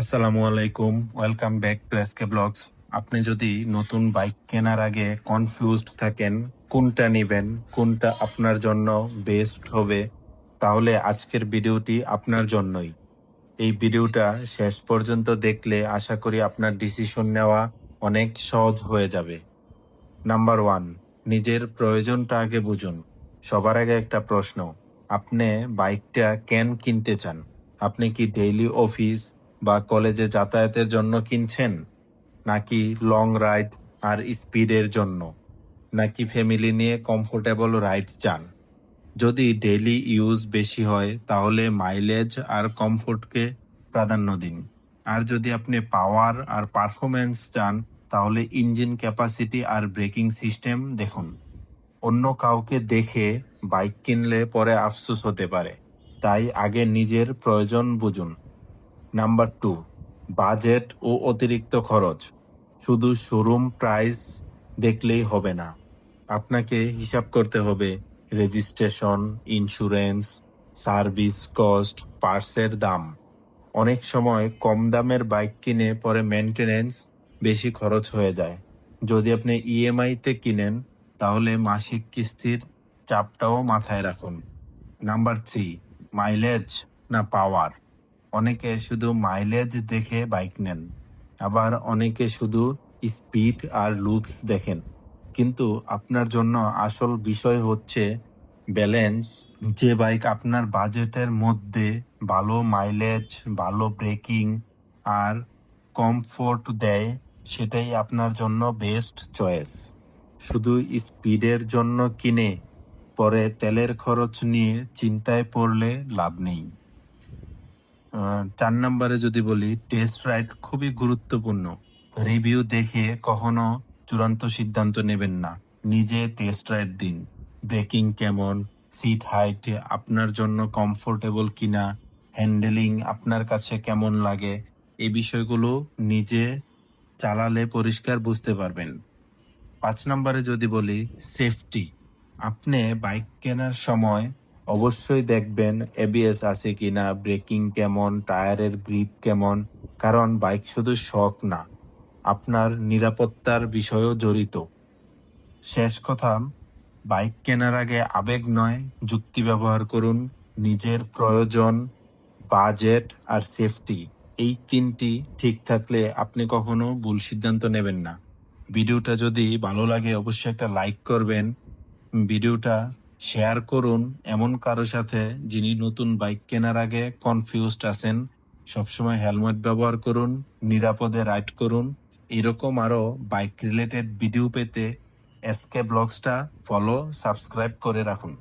আসসালামু আলাইকুম, welcome back to SK blogs. আপনি যদি নতুন বাইক কেনার আগে কনফিউজড থাকেন কোনটা নেবেন, কোনটা আপনার জন্য বেস্ট হবে, তাহলে আজকের ভিডিওটি আপনার জন্যই। এই ভিডিওটা শেষ পর্যন্ত দেখলে আশা করি আপনার ডিসিশন নেওয়া অনেক সহজ হয়ে যাবে। নাম্বার ওয়ান, নিজের প্রয়োজনটা আগে বুঝুন। সবার আগে একটা প্রশ্ন, আপনি বাইকটা কেন কিনতে চান? আপনি কি ডেইলি অফিস বা কলেজে যাতায়াতের জন্য কিনছেন, নাকি লং রাইড আর স্পিডের জন্য, নাকি ফ্যামিলি নিয়ে কমফোর্টেবল রাইড চান? যদি ডেইলি ইউজ বেশি হয় তাহলে মাইলেজ আর কমফোর্টকে প্রাধান্য দিন। আর যদি আপনি পাওয়ার আর পারফরমেন্স চান তাহলে ইঞ্জিন ক্যাপাসিটি আর ব্রেকিং সিস্টেম দেখুন। অন্য কাউকে দেখে বাইক কিনলে পরে আফসোস হতে পারে, তাই আগে নিজের প্রয়োজন বুঝুন। নাম্বার টু, বাজেট ও অতিরিক্ত খরচ। শুধু শোরুম প্রাইস দেখলেই হবে না, আপনাকে হিসাব করতে হবে রেজিস্ট্রেশন, ইন্স্যুরেন্স, সার্ভিস কস্ট, পার্টসের দাম। অনেক সময় কম দামের বাইক কিনে পরে মেনটেনেন্স বেশি খরচ হয়ে যায়। যদি আপনি ইএমআইতে কিনেন তাহলে মাসিক কিস্তির চাপটাও মাথায় রাখুন। নাম্বার থ্রি, মাইলেজ না পাওয়ার। অনেকে শুধু মাইলেজ দেখে বাইক নেন, আবার অনেকে শুধু স্পিড আর লুকস দেখেন। কিন্তু আপনার জন্য আসল বিষয় হচ্ছে ব্যালেন্স। যে বাইক আপনার বাজেটের মধ্যে ভালো মাইলেজ, ভালো ব্রেকিং আর কমফোর্ট দেয়, সেটাই আপনার জন্য বেস্ট চয়েস। শুধু স্পিডের জন্য কিনে পরে তেলের খরচ নিয়ে চিন্তায় পড়লে লাভ নেই। 4 নম্বরে যদি বলি, টেস্ট রাইড খুবই গুরুত্বপূর্ণ। রিভিউ দেখে কখনো চূড়ান্ত সিদ্ধান্ত নেবেন না, নিজে টেস্ট রাইড দিন। ব্রেকিং কেমন, সিট হাইট আপনার জন্য কমফোর্টেবল কিনা, হ্যান্ডেলিং আপনার কাছে কেমন লাগে, এই বিষয়গুলো নিজে চালালে পরিষ্কার বুঝতে পারবেন। 5 নম্বরে যদি বলি, সেফটি। আপনি বাইক কেনার সময় অবশ্যই দেখবেন এবিএস আছে কিনা, ব্রেকিং কেমন, টায়ারের গ্রিপ কেমন। কারণ বাইক শুধু শখ না, আপনার নিরাপত্তার বিষয়ও জড়িত। শেষ কথা, বাইক কেনার আগে আবেগ নয়, যুক্তি ব্যবহার করুন। নিজের প্রয়োজন, বাজেট আর সেফটি, এই তিনটি ঠিক থাকলে আপনি কখনো ভুল সিদ্ধান্ত নেবেন না। ভিডিওটা যদি ভালো লাগে অবশ্যই একটা লাইক করবেন। ভিডিওটা শেয়ার করুন এমন কারো সাথে যিনি নতুন বাইক কেনার আগে কনফিউজড আছেন। সবসময় হেলমেট ব্যবহার করুন, নিরাপদে রাইড করুন। এরকম আরো বাইক রিলেটেড ভিডিও পেতে এসকে ব্লগসটা ফলো, সাবস্ক্রাইব করে রাখুন।